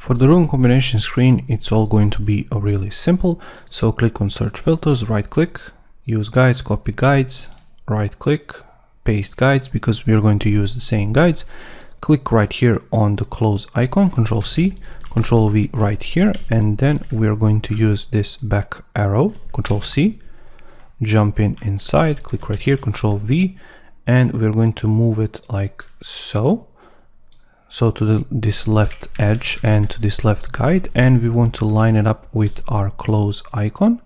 For the room combination screen, it's all going to be really simple. So click on search filters, right click, use guides, copy guides, right click, paste guides, because we are going to use the same guides. Click right here on the close icon, Control C, Control V right here, and then we are going to use this back arrow, Control C, jump in inside, click right here, Control V, and we're going to move it like so. So to this left edge and to this left guide, and we want to line it up with our close icon.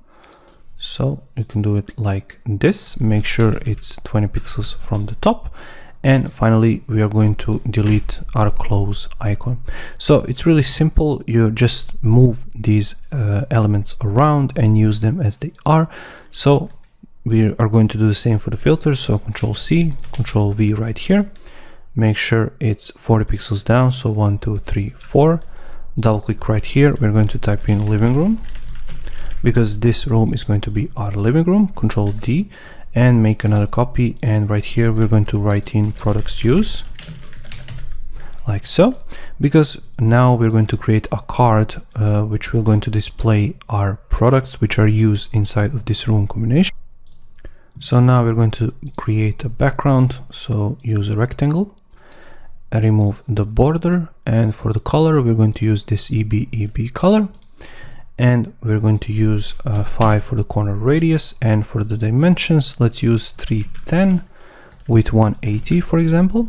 So you can do it like this, make sure it's 20 pixels from the top. And finally, we are going to delete our close icon. So it's really simple. You just move these elements around and use them as they are. So we are going to do the same for the filters. So Control C, Control V right here. Make sure it's 40 pixels down. So 1, 2, 3, 4. Double click right here. We're going to type in living room, because this room is going to be our living room. Control D and make another copy. And right here, we're going to write in products use like so, because now we're going to create a card which we're going to display our products which are used inside of this room combination. So now we're going to create a background. So use a rectangle, remove the border, and for the color we're going to use this EB color, and we're going to use 5 for the corner radius, and for the dimensions let's use 310 with 180 for example.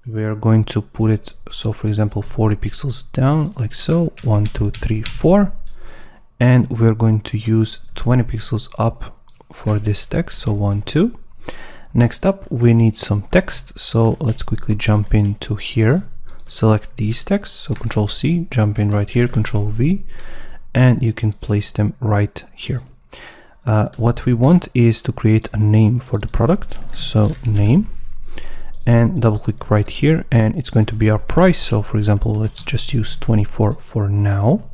We are going to put it, so for example 40 pixels down like so, 1, 2, 3, 4, and we're going to use 20 pixels up for this text, so 1, 2. Next up, we need some text, so let's quickly jump into here, select these texts, so Control C, jump in right here, Control V, and you can place them right here. What we want is to create a name for the product, so name, and double click right here, and it's going to be our price. So for example, let's just use 24 for now.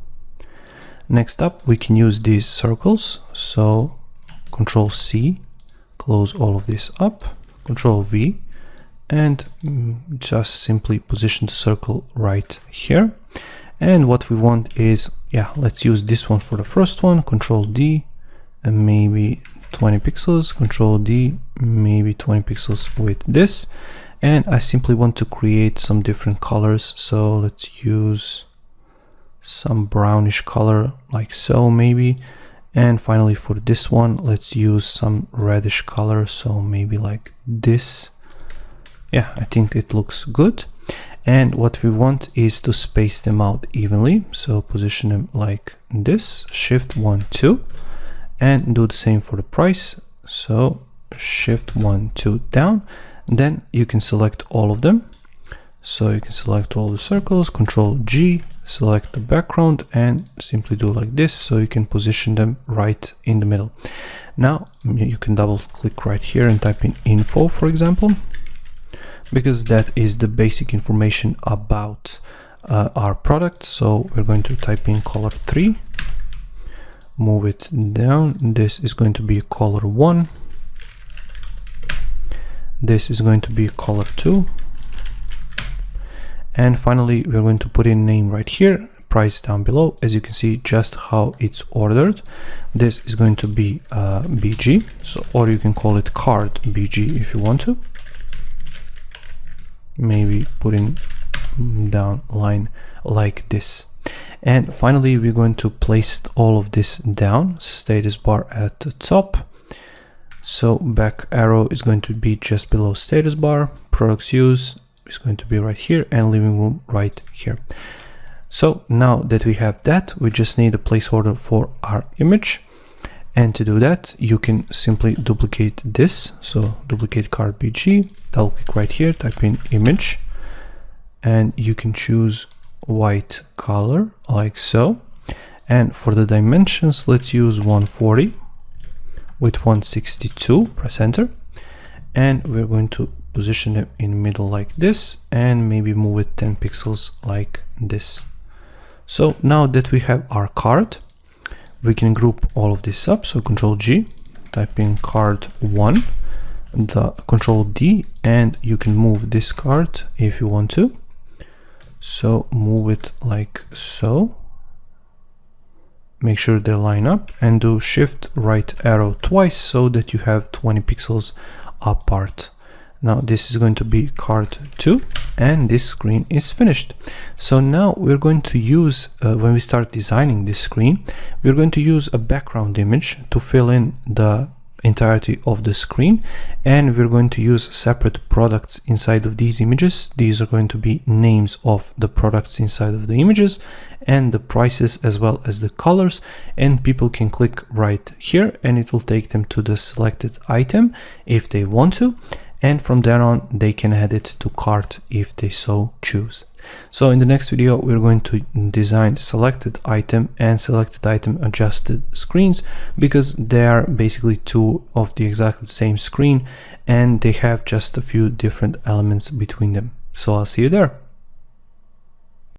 Next up, we can use these circles, so Control C, close all of this up, Control V, and just simply position the circle right here. And what we want is, let's use this one for the first one, Control D, and maybe 20 pixels, Control D, maybe 20 pixels with this. And I simply want to create some different colors, so let's use some brownish color like so maybe. And finally for this one, let's use some reddish color, so maybe like this. I think it looks good. And what we want is to space them out evenly, so position them like this, Shift 1, 2, and do the same for the price, so Shift 1, 2 down. Then you can select all of them, so you can select all the circles, Control G, select the background, and simply do like this, so you can position them right in the middle. Now you can double click right here and type in info for example, because that is the basic information about our product. So we're going to type in color 3, move it down, this is going to be color 1, this is going to be color 2, and finally we're going to put in name right here, price down below. As you can see just how it's ordered, this is going to be BG, so, or you can call it card BG if you want to. Maybe putting down line like this. And finally we're going to place all of this down, status bar at the top, so back arrow is going to be just below status bar, products use is going to be right here, and living room right here. So now that we have that, we just need a placeholder for our image, and to do that you can simply duplicate this, so duplicate card BG, double click right here, type in image, and you can choose white color like so. And for the dimensions, let's use 140 with 162, press enter, and we're going to position it in the middle like this, and maybe move it 10 pixels like this. So now that we have our card, we can group all of this up, so Control G, type in card 1, the Control D, and you can move this card if you want to. So move it like so. Make sure they line up and do shift right arrow twice so that you have 20 pixels apart. Now this is going to be card 2 and this screen is finished. So now we're going to use, when we start designing this screen, we're going to use a background image to fill in the entirety of the screen, and we're going to use separate products inside of these images. These are going to be names of the products inside of the images and the prices as well as the colors, and people can click right here and it will take them to the selected item if they want to, and from there on they can add it to cart if they so choose. So in the next video we're going to design selected item and selected item adjusted screens, because they are basically two of the exactly same screen and they have just a few different elements between them. So I'll see you there.